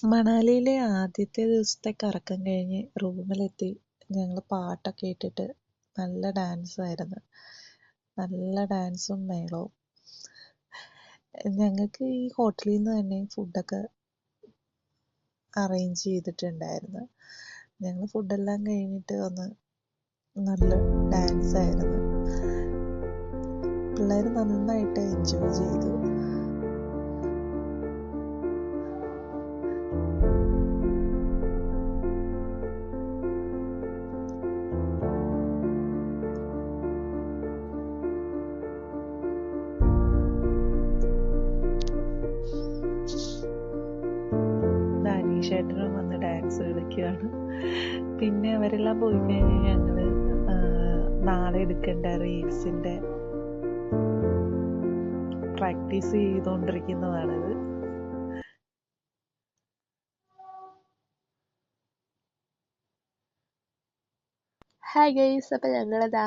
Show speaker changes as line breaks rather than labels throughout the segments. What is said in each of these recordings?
മണാലിയിലെ ആദ്യത്തെ ദിവസത്തെ കറക്കം കഴിഞ്ഞ് റൂമിലെത്തി. ഞങ്ങൾ പാട്ടൊക്കെ ഇട്ടിട്ട് നല്ല ഡാൻസായിരുന്നു. നല്ല ഡാൻസും മേളവും. ഞങ്ങൾക്ക് ഈ ഹോട്ടലിൽ നിന്ന് തന്നെ ഫുഡൊക്കെ അറേഞ്ച് ചെയ്തിട്ടുണ്ടായിരുന്നു. ഞങ്ങൾ ഫുഡെല്ലാം കഴിഞ്ഞിട്ട് വന്ന് നല്ല ഡാൻസായിരുന്നു. പിള്ളേർ നന്നായിട്ട് എൻജോയ് ചെയ്തു. അനീഷേട്ടനും വന്ന് ഡാൻസ് കളിക്കുകയാണ്. പിന്നെ അവരെല്ലാം പോയി കഴിഞ്ഞ് ഞങ്ങൾ നാളെ എടുക്കേണ്ട റീൽസിൻ്റെ പ്രാക്ടീസ് ചെയ്തുകൊണ്ടിരിക്കുന്നതാണിത്.
ഹായ് ഗൈസ്, അപ്പോൾ ഞങ്ങളിതാ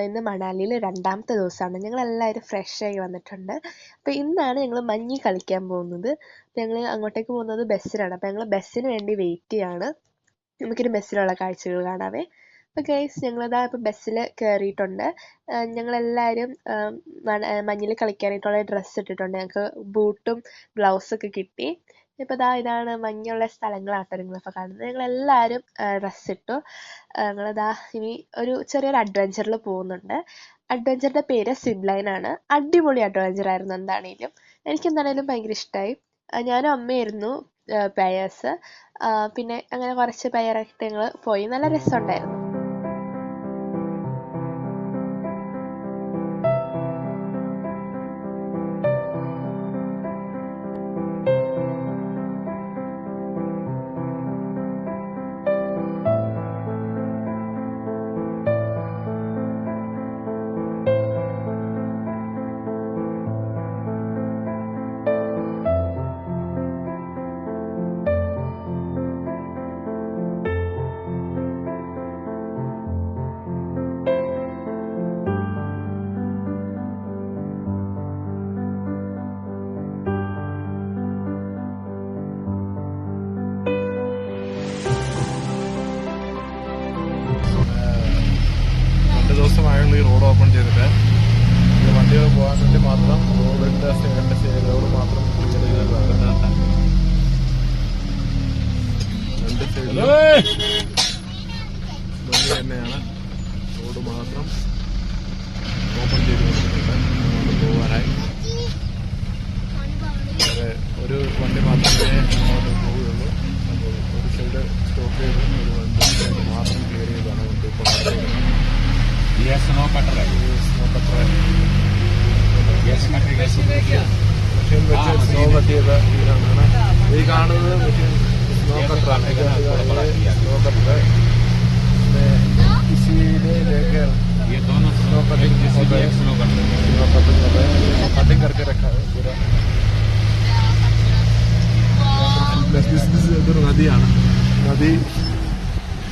ഇന്ന് മണാലിയിൽ രണ്ടാമത്തെ ദിവസമാണ്. ഞങ്ങളെല്ലാവരും ഫ്രഷായി വന്നിട്ടുണ്ട്. അപ്പോൾ ഇന്നാണ് ഞങ്ങൾ മഞ്ഞിൽ കളിക്കാൻ പോകുന്നത്. ഞങ്ങൾ അങ്ങോട്ടേക്ക് പോകുന്നത് ബസ്സിലാണ്. അപ്പോൾ ഞങ്ങൾ ബസ്സിന് വേണ്ടി വെയിറ്റ് ചെയ്യാണ്. നമുക്കൊരു ബസ്സിലുള്ള കാഴ്ചകൾ കാണാവേ. അപ്പോൾ ഗൈസ്, ഞങ്ങളിതാ ഇപ്പോൾ ബസ്സിൽ കയറിയിട്ടുണ്ട്. ഞങ്ങളെല്ലാവരും മഞ്ഞിൽ കളിക്കാനായിട്ടുള്ള ഡ്രസ്സ് ഇട്ടിട്ടുണ്ട്. ഞങ്ങൾക്ക് ബൂട്ടും ഗ്ലൗസൊക്കെ കിട്ടി. ഇപ്പോൾ ഇതാണ് മഞ്ഞുള്ള സ്ഥലങ്ങളാട്ടോ നിങ്ങളിപ്പോൾ കാണുന്നത്. ഞങ്ങളെല്ലാവരും ഡ്രസ്സിട്ടു. ഞങ്ങളിതാ ഇനി ചെറിയൊരു അഡ്വഞ്ചറിൽ പോകുന്നുണ്ട്. അഡ്വഞ്ചറിൻ്റെ പേര് സിബ്ലൈനാണ്. അടിപൊളി അഡ്വഞ്ചറായിരുന്നു. എന്താണേലും എനിക്കെന്താണേലും ഭയങ്കര ഇഷ്ടമായി. ഞാനും അമ്മയായിരുന്നു പെയേഴ്സ്. പിന്നെ അങ്ങനെ കുറച്ച് പെയറായിട്ട് ഞങ്ങൾ പോയി. നല്ല രസമുണ്ടായിരുന്നു.
ദിവസമായുള്ള ഈ റോഡ് ഓപ്പൺ ചെയ്തിട്ട് വണ്ടികൾ പോകാൻ വേണ്ടി മാത്രം റോഡിൻ്റെ റോഡ് മാത്രം രണ്ട് സൈഡിൽ വണ്ടി തന്നെയാണ്. റോഡ് മാത്രം ഓപ്പൺ ചെയ്ത് കൊടുത്തിട്ടുണ്ട്. അങ്ങോട്ട് പോകാനായി ഒരു വണ്ടി മാത്രമേ അങ്ങോട്ട് പോവുകയുള്ളൂ. അപ്പോൾ ഒരു സൈഡ് സ്റ്റോപ്പ് ചെയ്ത് ഒരു വണ്ടി സൈഡ് മാത്രം ക്ലിയർ ചെയ്താണ് കൊണ്ട് ഇപ്പോൾ സ്നോ കട്ടർ മെഷീൻ വെച്ച് സ്നോ കട്ട് ചെയ്ത ഇതാണ് ഈ കാണുന്നത്. മെഷീൻ സ്നോ കട്ടറാണ്. स्नो कटर इसीलिए लेकर ये दोनों स्नो कटिंग स्नो कटिंग करके रखा है पूरा. ഇതൊരു നദിയാണ്. നദി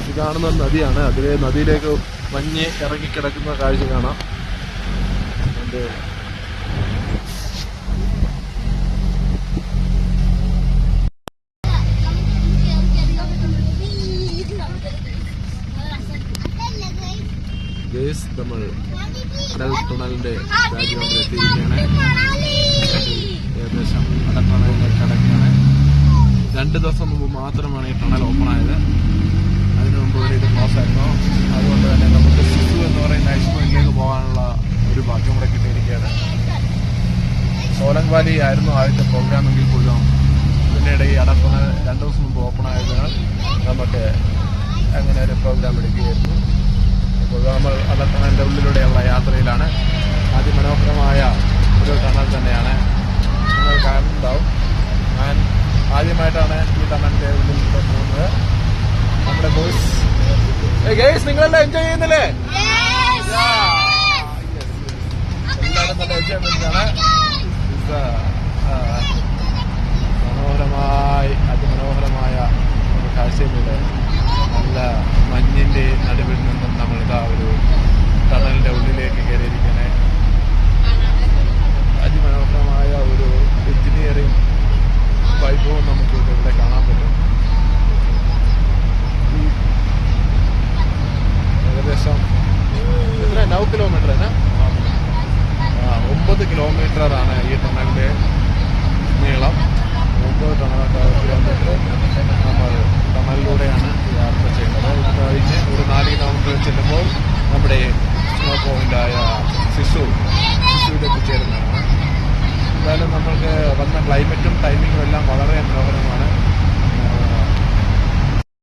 ഇത് കാണുന്ന നദിയാണ്. അതിലെ നദിയിലേക്ക് മഞ്ഞ് ഇറങ്ങിക്കിടക്കുന്ന കാഴ്ച കാണാം. നമ്മൾ അടൽ ടണലിന്റെ രാജ്യത്തിലെത്തിയിരിക്കുകയാണ്. ഏകദേശം അടൽ ടണലിലേക്ക് കടക്കുകയാണ്. 2 ദിവസം മുമ്പ് മാത്രമാണ് ഈ ടണൽ ഓപ്പൺ ആയത്. അതിനു മുമ്പ് ഇത് ക്ലോസ് ആയിരുന്നു. അതുകൊണ്ട് തന്നെ നമുക്ക് സിസു എന്ന് പറയുന്ന ഐസ് പോയിന്റിലേക്ക് പോകാനുള്ള ഒരു ഭാഗ്യം കൂടെ കിട്ടിയിരിക്കുകയാണ്. സോലങ് വാലി ആയിരുന്നു ആദ്യത്തെ പ്രോഗ്രാം എങ്കിൽ പോലും പിന്നീട് ഈ അടൽ ടണൽ 2 ദിവസം മുമ്പ് ഓപ്പൺ ആയതിനാൽ നമുക്ക് അങ്ങനെ ഒരു പ്രോഗ്രാം എടുക്കുകയായിരുന്നു. അപ്പോൾ നമ്മൾ അടൽ ടണലിൻ്റെ ഉള്ളിലൂടെയുള്ള യാത്രയിലാണ്. അതിമനോഹരമായ ഒരു ടണൽ തന്നെയാണ്. നിങ്ങൾ കാണുന്നുണ്ടാവും. ഞാൻ ആദ്യമായിട്ടാണ് ഈ ടണലിൻ്റെ ഉള്ളിലൂടെ പോകുന്നത്. നമ്മുടെ ഗൈസ് നിങ്ങളെല്ലാം എൻജോയ് ചെയ്യുന്നില്ലേ? എല്ലാവരും നല്ല എൻജോയ്മെന്റാണ്. അതിമനോഹരമായ ഒരു കാഴ്ചയിലൂടെ നല്ല മഞ്ഞിന്റെ നടുവിൽ നിന്നും നമ്മളിതാ ഒരു ടണലിന്റെ ഉള്ളിലേക്ക് കയറിയിരിക്കണേ. അതിമനോഹരമായ ഒരു എഞ്ചിനീയറിംഗ് വൈഭവം നമുക്ക് ഇവിടെ കാണാൻ പറ്റും. 9 കിലോമീറ്റർ 9 കിലോമീറ്ററാണ് ഈ ടണലിന്റെ നീളം. 9 കിലോമീറ്റർ